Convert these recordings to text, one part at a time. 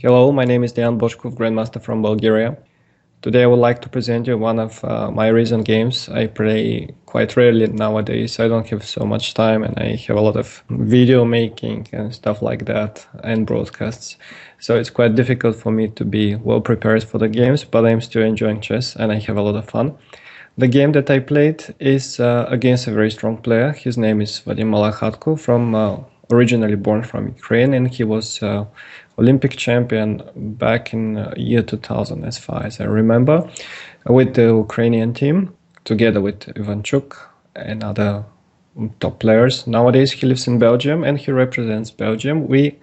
Hello, my name is Dejan Boshkov, Grandmaster from Bulgaria. Today I would like to present you one of my recent games. I play quite rarely nowadays. I don't have so much time and I have a lot of video making and stuff like that and broadcasts. So it's quite difficult for me to be well prepared for the games, but I'm still enjoying chess and I have a lot of fun. The game that I played is against a very strong player. His name is Malakhatko, originally born from Ukraine, and he was Olympic champion back in year 2000, as far as I remember, with the Ukrainian team, together with Ivanchuk and other top players. Nowadays he lives in Belgium and he represents Belgium. We,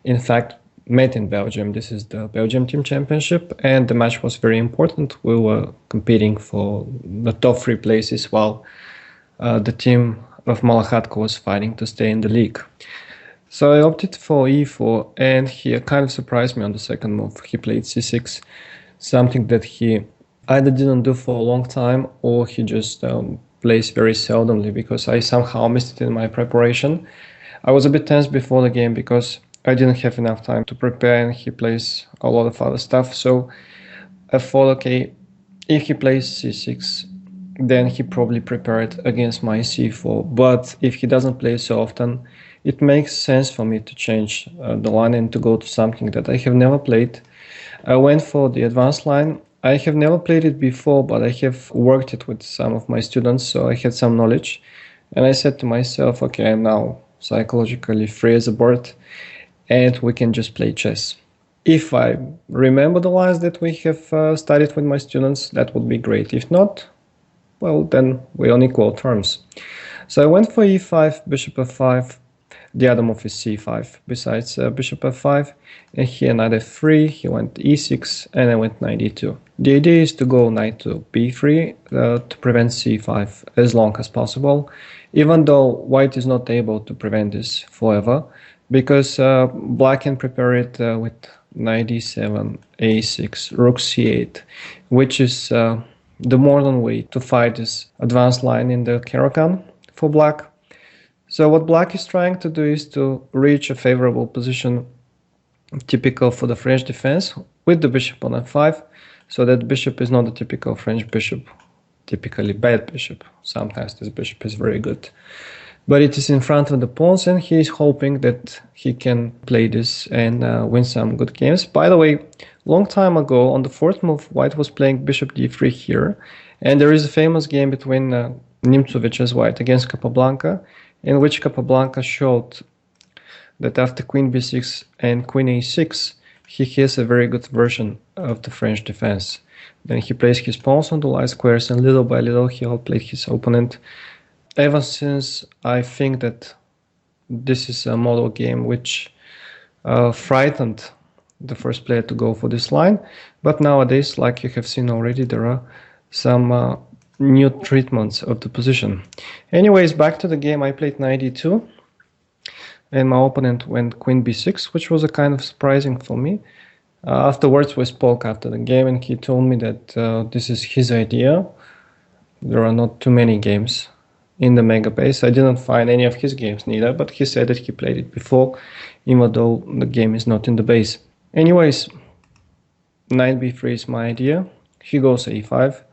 in fact, met in Belgium. This is the Belgium Team Championship, and the match was very important. We were competing for the top three places while the team of Malakhatko was fighting to stay in the league. So I opted for e4, and he kind of surprised me on the second move. He played c6, something that he either didn't do for a long time or he just plays very seldomly, because I somehow missed it in my preparation. I was a bit tense before the game because I didn't have enough time to prepare, and he plays a lot of other stuff. So I thought, okay, if he plays c6, then he probably prepared against my c4. But if he doesn't play so often, it makes sense for me to change the line and to go to something that I have never played. I went for the advanced line. I have never played it before, but I have worked it with some of my students, so I had some knowledge. And I said to myself, okay, I'm now psychologically free as a bird, and we can just play chess. If I remember the lines that we have studied with my students, that would be great. If not, well, then we're on equal terms. So I went for e5, bishop f5. The other move is c5 besides bishop f5, and here knight f3, he went e6, and I went knight e2. The idea is to go knight to b3 to prevent c5 as long as possible, even though white is not able to prevent this forever, because black can prepare it with knight e7, a6, rook c8, which is the modern way to fight this advanced line in the Caro-Kann for black. So what black is trying to do is to reach a favorable position typical for the French defense with the bishop on f5, so that bishop is not a typical French bishop, typically bad bishop. Sometimes this bishop is very good, but it is in front of the pawns, and he is hoping that he can play this and win some good games. By the way, long time ago on the fourth move, white was playing bishop d3 here, and there is a famous game between Nimcovic's white against Capablanca, in which Capablanca showed that after queen b6 and queen a6, he has a very good version of the French defense. Then he plays his pawns on the light squares, and little by little he outplayed his opponent. Ever since, I think that this is a model game which frightened the first player to go for this line. But nowadays, like you have seen already, there are some new treatments of the position. Anyways, back to the game. I played knight e2, and my opponent went queen b6, which was a kind of surprising for me. Afterwards we spoke after the game, and he told me that this is his idea. There are not too many games in the mega base. I didn't find any of his games neither, but he said that he played it before, even though the game is not in the base. Anyways, knight b3 is my idea. He goes a5.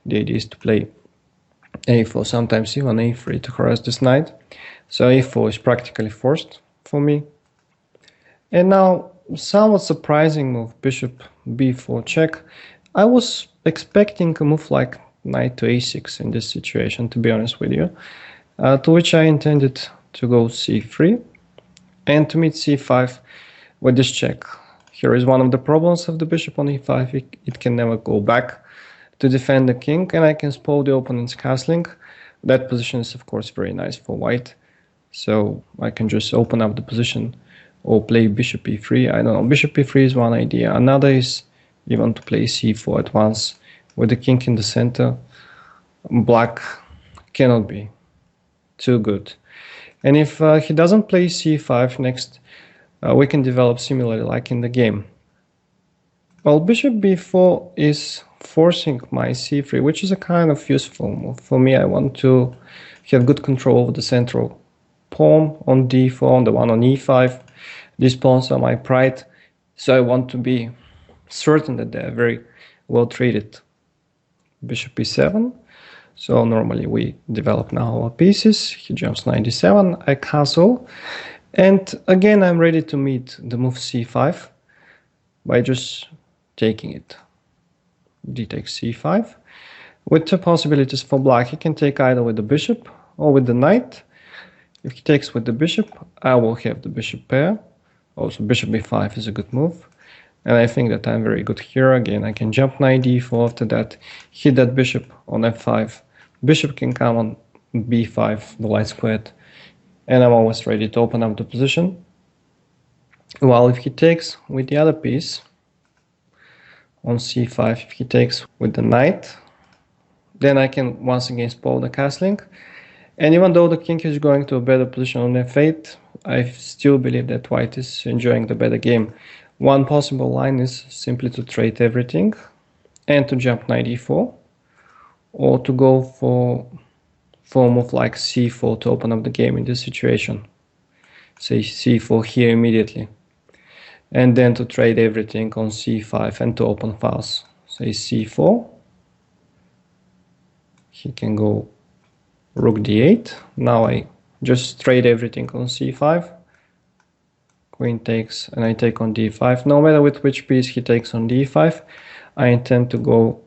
The idea is to play a4, sometimes even a3 to harass this knight. So a4 is practically forced for me. And now, somewhat surprising move, bishop b4 check. I was expecting a move like knight to a6 in this situation, to be honest with you, to which I intended to go c3 and to meet c5 with this check. Here is one of the problems of the bishop on e5. It can never go back to defend the king, and I can spoil the opponent's castling. That position is of course very nice for white, so I can just open up the position or play bishop e3. I don't know, bishop e3 is one idea. Another is even to play c4 at once with the king in the center. Black cannot be too good, and if he doesn't play c5 next, we can develop similarly like in the game. Well, bishop b4 is forcing my c3, which is a kind of useful move. For me, I want to have good control over the central pawn on d4, on the one on e5. These pawns are my pride. So I want to be certain that they are very well treated. Bishop e7. So normally we develop now our pieces. He jumps 97, I castle. And again, I'm ready to meet the move c5 by just taking it. D takes c5. With two possibilities for black, he can take either with the bishop or with the knight. If he takes with the bishop, I will have the bishop pair. Also, bishop b5 is a good move. And I think that I'm very good here. Again, I can jump knight d4. After that, hit that bishop on f5. Bishop can come on b5, the light squared. And I'm always ready to open up the position. While if he takes with the other piece on c5, if he takes with the knight, then I can once again spoil the castling. And even though the king is going to a better position on f8, I still believe that white is enjoying the better game. One possible line is simply to trade everything and to jump knight e4, or to go for a move like c4 to open up the game in this situation. Say c4 here immediately. And then to trade everything on c5 and to open files. Say c4. He can go rook d8. Now I just trade everything on c5. Queen takes, and I take on d5. No matter with which piece he takes on d5, I intend to go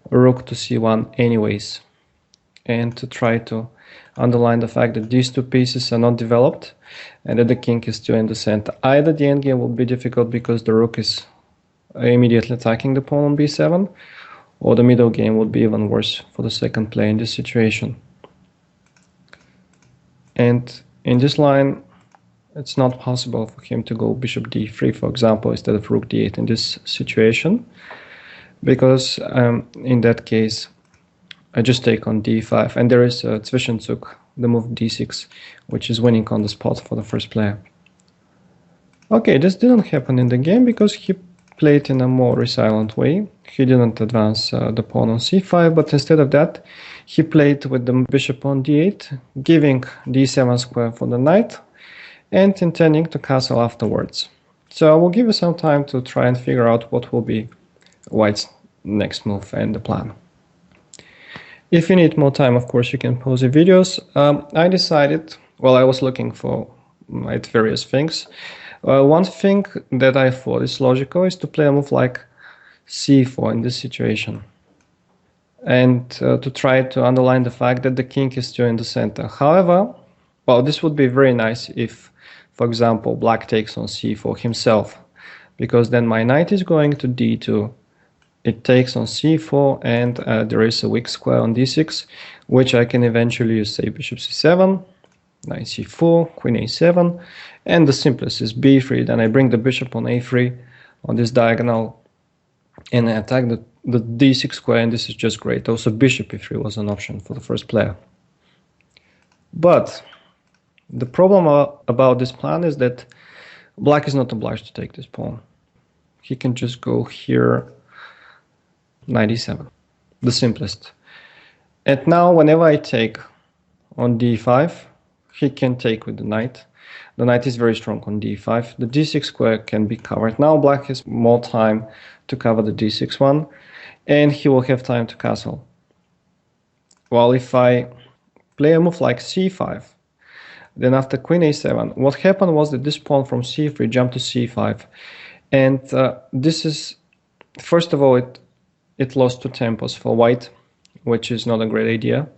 rook to c1 anyways. And to try to underline the fact that these two pieces are not developed and that the king is still in the center. Either the endgame will be difficult because the rook is immediately attacking the pawn on b7, or the middle game would be even worse for the second player in this situation. And in this line, it's not possible for him to go bishop d3, for example, instead of rook d8 in this situation, because in that case, I just take on d5, and there is Zwischenzug, the move d6, which is winning on the spot for the first player. Okay, this didn't happen in the game because he played in a more resilient way. He didn't advance the pawn on c5, but instead of that, he played with the bishop on d8, giving d7 square for the knight, and intending to castle afterwards. So I will give you some time to try and figure out what will be white's next move and the plan. If you need more time, of course, you can pause the videos. I decided, well, I was looking for various things. One thing that I thought is logical is to play a move like c4 in this situation. And to try to underline the fact that the king is still in the center. However, well, this would be very nice if, for example, black takes on c4 himself, because then my knight is going to d2. It takes on c4, and there is a weak square on d6, which I can eventually use, say, bishop c7, knight c4, queen a7, and the simplest is b3. Then I bring the bishop on a3 on this diagonal, and I attack the d6 square, and this is just great. Also, bishop e3 was an option for the first player. But the problem about this plan is that black is not obliged to take this pawn. He can just go here, 97, the simplest. And now whenever I take on d5, he can take with the knight. The knight is very strong on d5. The d6 square can be covered. Now black has more time to cover the d6 one, and he will have time to castle. While if I play a move like c5, then after queen a7, what happened was that this pawn from c3 jumped to c5. And this is, first of all, it lost 2 tempos for white, which is not a great idea.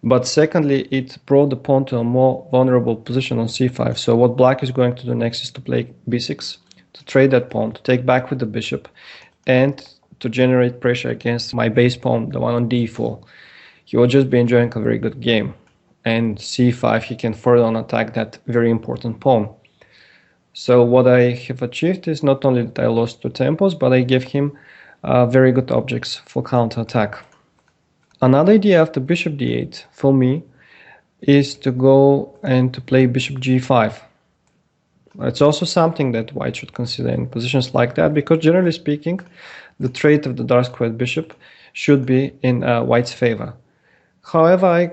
But secondly, it brought the pawn to a more vulnerable position on c5. So what black is going to do next is to play b6, to trade that pawn, to take back with the bishop, and to generate pressure against my base pawn, the one on d4. He will just be enjoying a very good game. And c5, he can further on attack that very important pawn. So what I have achieved is not only that I lost 2 tempos, but I gave him very good objects for counterattack. Another idea after bishop d8 for me is to go and to play bishop g5. It's also something that white should consider in positions like that, because generally speaking, the trait of the dark squared bishop should be in white's favor. However, I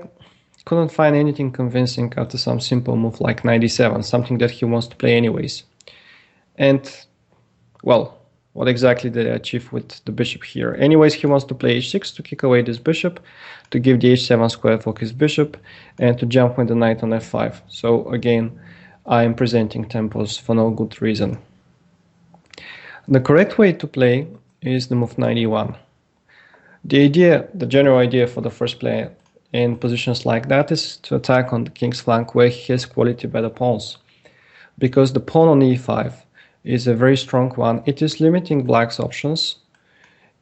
couldn't find anything convincing after some simple move like knight e7, something that he wants to play anyways. And Well, what exactly did I achieve with the bishop here? Anyways, he wants to play h6 to kick away this bishop, to give the h7 square for his bishop, and to jump with the knight on f5. So again, I'm presenting tempos for no good reason. The correct way to play is the move knight e1. The general idea for the first player in positions like that is to attack on the king's flank where he has quality better pawns. Because the pawn on e5 is a very strong one, it is limiting black's options,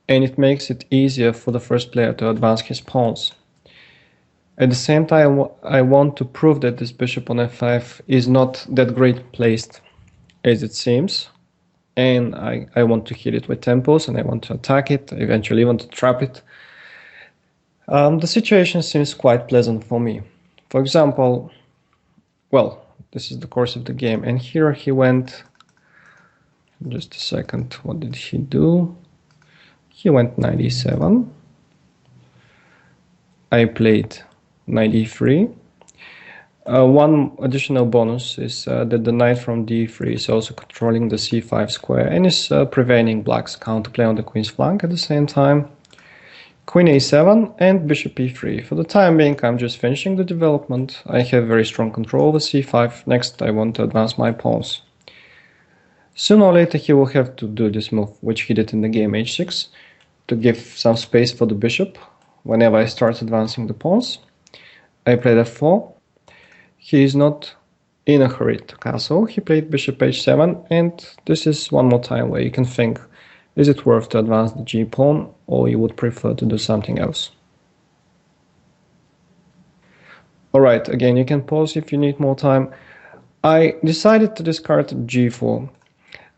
and it makes it easier for the first player to advance his pawns. At the same time, I want to prove that this bishop on f5 is not that great placed as it seems, and I want to hit it with tempos, and I want to attack it, eventually even to trap it. The situation seems quite pleasant for me. For example, well, this is the course of the game, and here he went, just a second, what did he do? He went knight e7. I played knight e3. One additional bonus is that the knight from d3 is also controlling the c5 square and is preventing black's counterplay on the queen's flank at the same time. Queen a7 and bishop e3. For the time being, I'm just finishing the development. I have very strong control over c5. Next, I want to advance my pawns. Sooner or later, he will have to do this move, which he did in the game h6, to give some space for the bishop whenever I start advancing the pawns. I played f4. He is not in a hurry to castle. He played bishop h7, and this is one more time where you can think, is it worth to advance the g pawn, or you would prefer to do something else? Alright, again, you can pause if you need more time. I decided to discard g4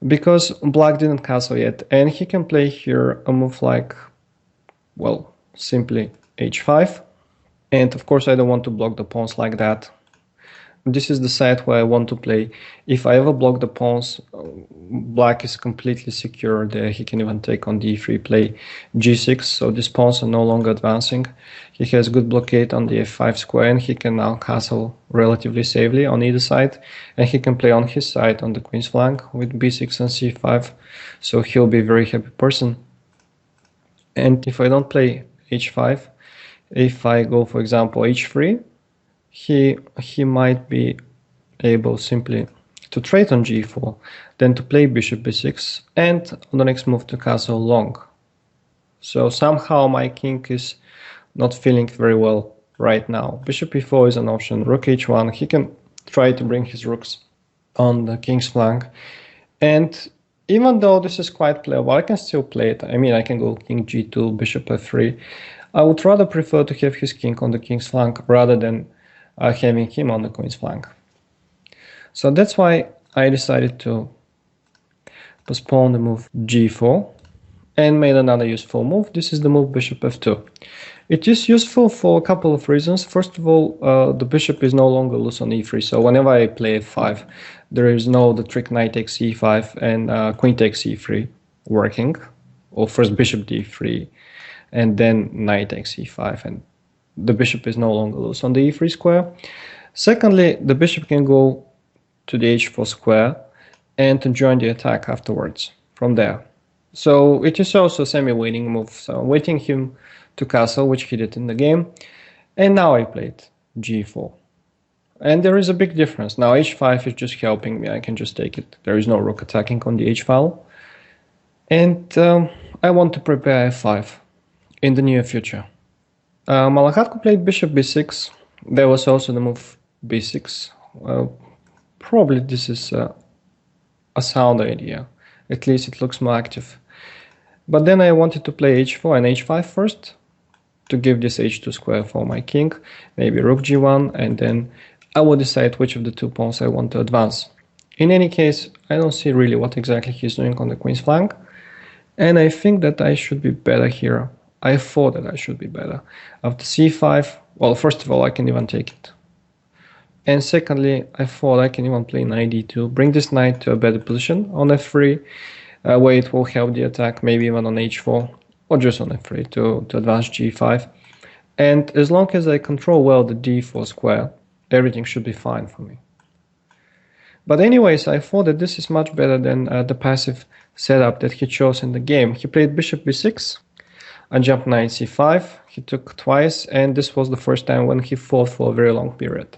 because black didn't castle yet, and he can play here a move like, well, simply h5. And of course I don't want to block the pawns like that. This is the side where I want to play. If I ever block the pawns, black is completely secure there. He can even take on d3, play g6, so these pawns are no longer advancing. He has good blockade on the f5 square, and he can now castle relatively safely on either side. And he can play on his side on the queen's flank with b6 and c5, so he'll be a very happy person. And if I don't play h5, if I go, for example, h3, he might be able simply to trade on g4, then to play bishop b6, and on the next move to castle long. So somehow my king is not feeling very well right now. Bishop e4 is an option, rook h1, he can try to bring his rooks on the king's flank. And even though this is quite playable, I can still play it. I mean, I can go king g2, bishop f3. I would rather prefer to have his king on the king's flank rather than having him on the queen's flank. So that's why I decided to postpone the move g4 and made another useful move. This is the move bishop f2. It is useful for a couple of reasons. First of all, the bishop is no longer loose on e3, so whenever I play f5, there is no the trick knight takes e5 and queen takes e3 working, or first bishop d3 and then knight takes e5, and the bishop is no longer loose on the e3 square. Secondly, the bishop can go to the h4 square and to join the attack afterwards from there. So it is also a semi-winning move. So I'm waiting him to castle, which he did in the game. And now I played g4. And there is a big difference. Now h5 is just helping me. I can just take it. There is no rook attacking on the h file. And I want to prepare f5 in the near future. Malakhatko played bishop b6. There was also the move b6. Probably this is a sound idea. At least it looks more active. But then I wanted to play h4 and h5 first to give this h2 square for my king. Maybe rook g1, and then I will decide which of the two pawns I want to advance. In any case, I don't see really what exactly he's doing on the queen's flank. And I think that I should be better here. I thought that I should be better. After c5, well, first of all, I can even take it. And secondly, I thought I can even play knight d2, bring this knight to a better position on f3, where it will help the attack, maybe even on h4, or just on f3 to advance g5. And as long as I control well the d4 square, everything should be fine for me. But anyways, I thought that this is much better than the passive setup that he chose in the game. He played bishop b6, I jumped knight c5, he took twice, and this was the first time when he fought for a very long period.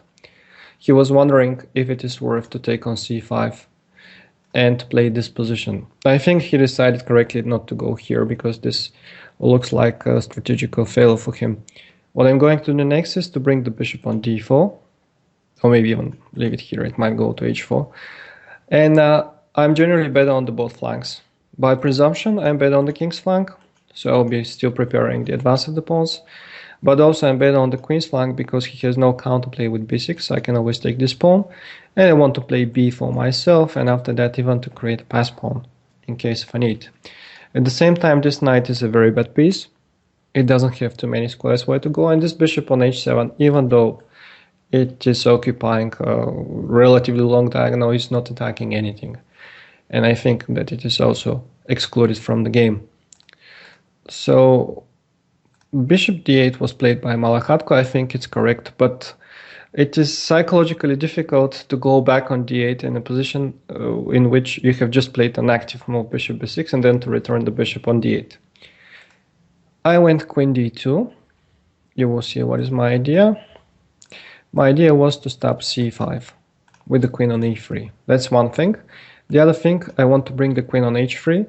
He was wondering if it is worth to take on c5 and play this position. I think he decided correctly not to go here because this looks like a strategical failure for him. What I'm going to do next is to bring the bishop on d4, or maybe even leave it here, it might go to h4. And I'm generally better on the both flanks. By presumption, I'm better on the king's flank, so I'll be still preparing the advance of the pawns. But also I'm better on the queen's flank because he has no counterplay with b6, so I can always take this pawn. And I want to play b4 myself, and after that even to create a pass pawn, in case of a need. At the same time, this knight is a very bad piece. It doesn't have too many squares where to go, and this bishop on h7, even though it is occupying a relatively long diagonal, is not attacking anything. And I think that it is also excluded from the game. So bishop d8 was played by Malakhatko. I think it's correct, but it is psychologically difficult to go back on d8 in a position in which you have just played an active move bishop b6 and then to return the bishop on d8. I went queen d2. You will see what is my idea. My idea was to stop c5 with the queen on e3. That's one thing. The other thing, I want to bring the queen on h3,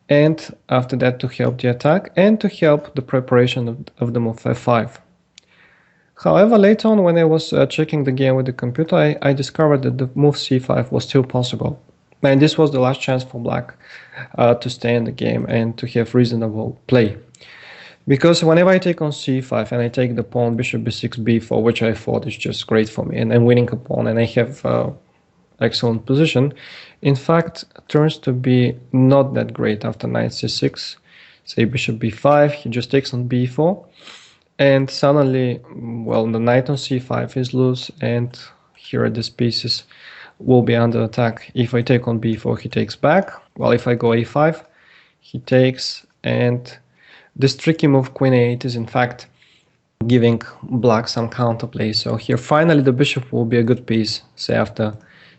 and after that to help the attack and to help the preparation of the move f5. However, later on when I was checking the game with the computer, I discovered that the move c5 was still possible. And this was the last chance for black to stay in the game and to have reasonable play. Because whenever I take on c5 and I take the pawn bishop b6 b4, which I thought is just great for me, and I'm winning a pawn and I have excellent position, in fact turns to be not that great after knight c6. Say bishop b5, he just takes on b4, and suddenly, well, the knight on c5 is loose, and here these pieces will be under attack. If I take on b4, he takes back. Well, if I go a5, he takes, and this tricky move queen a8 is in fact giving black some counterplay. So here finally the bishop will be a good piece, say after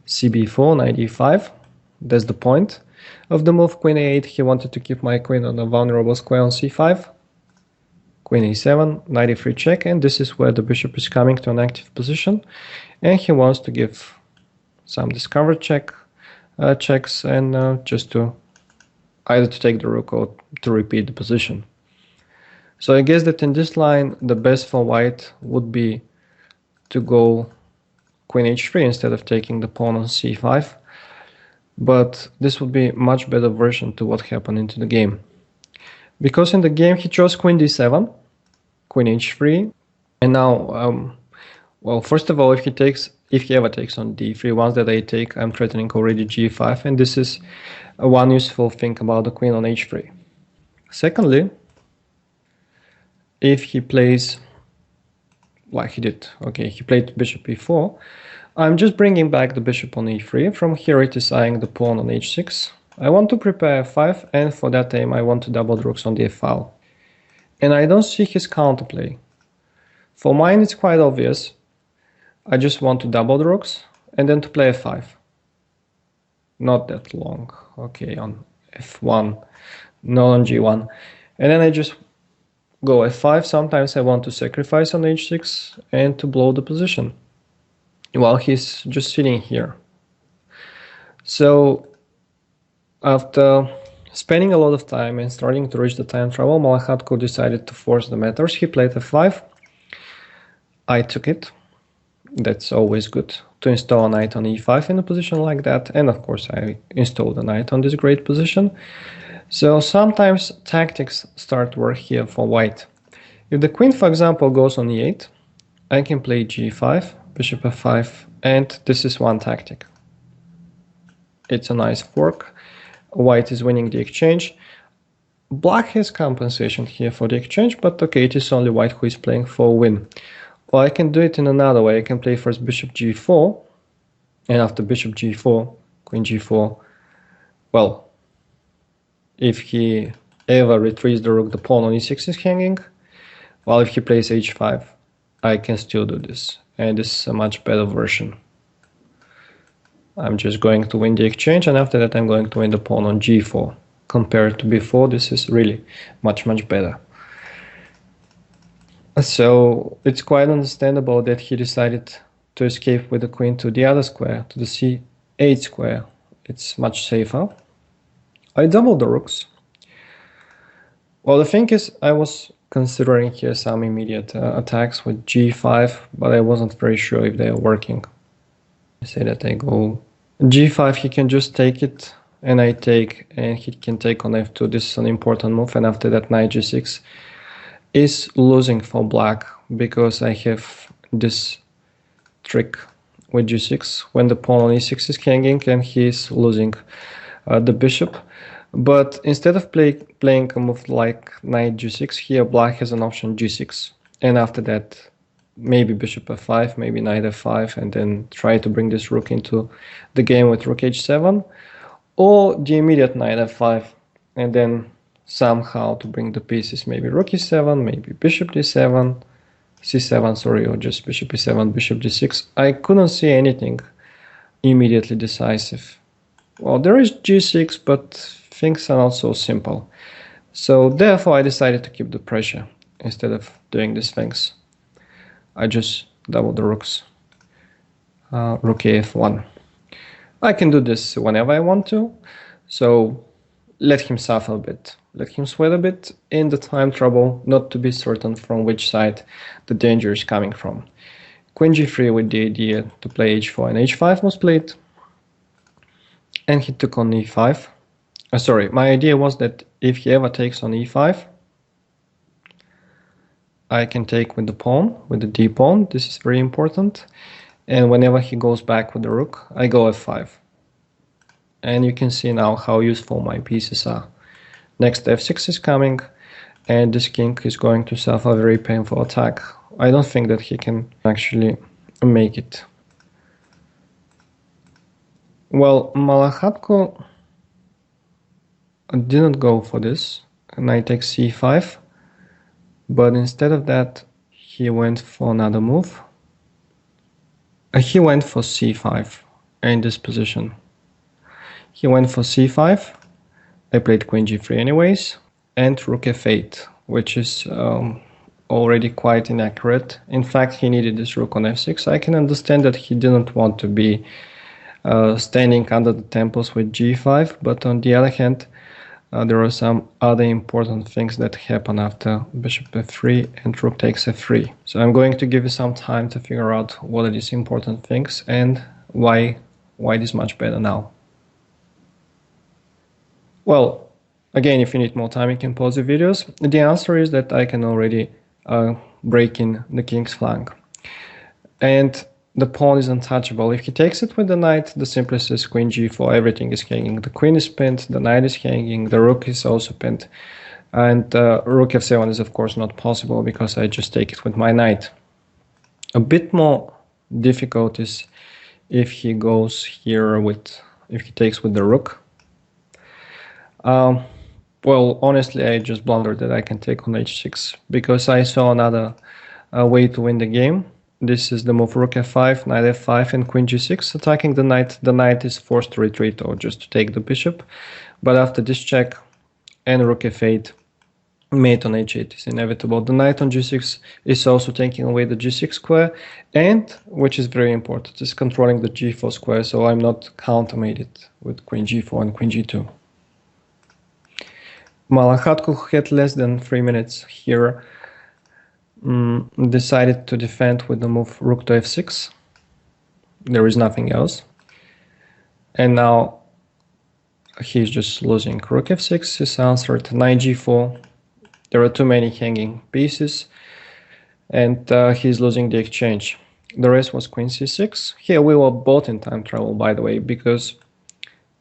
cb4, knight e5. That's the point of the move queen a8. He wanted to keep my queen on a vulnerable square on c5. Queen a7, knight e3 check, and this is where the bishop is coming to an active position, and he wants to give some discovered checks and just to either to take the rook or to repeat the position. So I guess that in this line the best for white would be to go queen h3 instead of taking the pawn on c5, but this would be much better version to what happened into the game. Because in the game he chose queen d7, queen h3, and now, well, first of all, if he ever takes on d3, once that I take, I'm threatening already g5, and this is one useful thing about the queen on h3. Secondly, if he plays like he did, okay, he played bishop e4, I'm just bringing back the bishop on e3. From here it is eyeing the pawn on h6. I want to prepare f5, and for that aim I want to double the rooks on the f file. And I don't see his counterplay. For mine it's quite obvious. I just want to double the rooks and then to play f5. Not that long. Okay, on f1, not on g1. And then I just go f5. Sometimes I want to sacrifice on h6 and to blow the position while he's just sitting here. So after spending a lot of time and starting to reach the time travel, Malakhatko decided to force the matters. He played f5. I took it. That's always good to install a knight on e5 in a position like that. And of course I installed a knight on this great position. So sometimes tactics start work here for white. If the queen, for example, goes on e8, I can play g5, bishop f5, and this is one tactic. It's a nice fork. White is winning the exchange. Black has compensation here for the exchange, but okay, it is only white who is playing for a win. Or I can do it in another way. I can play first bishop g4, and after bishop g4, queen g4, well, if he ever retrieves the rook, the pawn on e6 is hanging. While if he plays h5, I can still do this, and this is a much better version. I'm just going to win the exchange, and after that I'm going to win the pawn on g4. Compared to before, this is really much better. So it's quite understandable that he decided to escape with the queen to the other square, to the c8 square. It's much safer. I doubled the rooks. Well, the thing is, I was considering here some immediate attacks with g5, but I wasn't very sure if they are working. I say that I go g5, he can just take it, and I take, and he can take on f2. This is an important move, and after that knight g6 is losing for black, because I have this trick with g6 when the pawn on e6 is hanging, and he is losing the bishop. But instead of playing a move like knight g6, here black has an option g6, and after that maybe bishop f5, maybe knight f5, and then try to bring this rook into the game with rook h7, or the immediate knight f5, and then somehow to bring the pieces, maybe rook e7, maybe bishop d7, c7, sorry, or just bishop e7, bishop d6. I couldn't see anything immediately decisive. Well, there is g6, but things are not so simple. So therefore I decided to keep the pressure instead of doing these things. I just double the rooks. Rook af1. I can do this whenever I want to, so let him suffer a bit. Let him sweat a bit in the time trouble, not to be certain from which side the danger is coming from. Queen g3 with the idea to play h4, and h5 was played. And he took on e5. Sorry, my idea was that if he ever takes on e5, I can take with the pawn, with the d pawn. This is very important. And whenever he goes back with the rook, I go f5. And you can see now how useful my pieces are. Next f6 is coming, and this king is going to suffer a very painful attack. I don't think that he can actually make it. Well, Malakhatko didn't go for this, knight takes c5, but instead of that he went for another move. He went for c5 in this position. He went for c5, I played queen g3 anyways, and rook f8, which is already quite inaccurate. In fact, he needed this rook on f6. I can understand that he didn't want to be standing under the temples with g5, but on the other hand, there are some other important things that happen after bishop f3 and rook takes f3. So I'm going to give you some time to figure out what are these important things and why it is much better now. Well, again, if you need more time, you can pause the videos. The answer is that I can already break in the king's flank. And the pawn is untouchable. If he takes it with the knight, the simplest is queen g4, everything is hanging. The queen is pinned, the knight is hanging, the rook is also pinned. And rook f7 is of course not possible because I just take it with my knight. A bit more difficult is if he goes here with, if he takes with the rook. Well, honestly, I just blundered that I can take on h6 because I saw another way to win the game. This is the move rook f5, knight f5, and queen g6. Attacking the knight is forced to retreat or just to take the bishop. But after this check and rook f8, mate on h8 is inevitable. The knight on g6 is also taking away the g6 square, and, which is very important, is controlling the g4 square, so I'm not countermated with queen g4 and queen g2. Malakhatko, who had less than 3 minutes here, decided to defend with the move rook to f6. There is nothing else. And now he's just losing. Rook f6 is answered, knight g4. There are too many hanging pieces, and he's losing the exchange. The rest was queen c6. Here we were both in time travel, by the way, because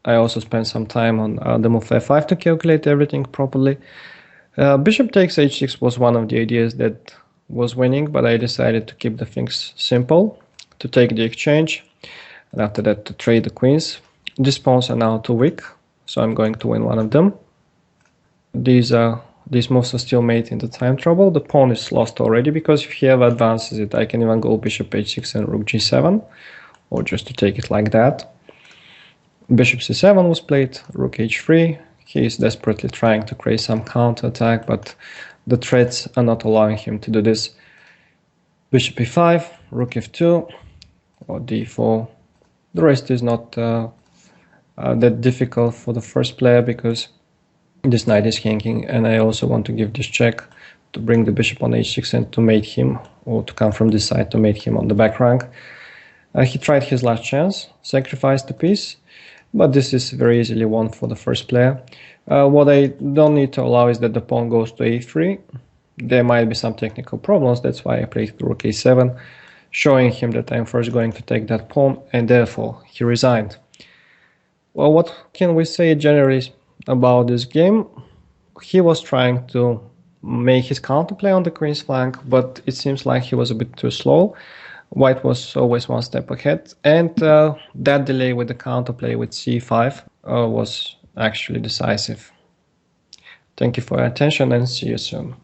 I also spent some time on the move f5 to calculate everything properly. Bishop takes h6 was one of the ideas that was winning, but I decided to keep the things simple, to take the exchange, and after that to trade the queens. These pawns are now too weak, so I'm going to win one of them. These moves are still made in the time trouble. The pawn is lost already, because if he ever advances it, I can even go bishop h6 and rook g7, or just to take it like that. Bishop c7 was played, rook h3. He is desperately trying to create some counterattack, but the threats are not allowing him to do this. Bishop e5, rook f2, or d4. The rest is not that difficult for the first player because this knight is hanging, and I also want to give this check to bring the bishop on h6 and to mate him, or to come from this side to mate him on the back rank. He tried his last chance, sacrificed the piece, but this is very easily won for the first player. What I don't need to allow is that the pawn goes to a3. There might be some technical problems, that's why I played rook a7, showing him that I'm first going to take that pawn, and therefore he resigned. Well, what can we say generally about this game? He was trying to make his counterplay on the queen's flank, but it seems like he was a bit too slow. White was always one step ahead, and that delay with the counterplay with c5 was actually decisive. Thank you for your attention, and see you soon.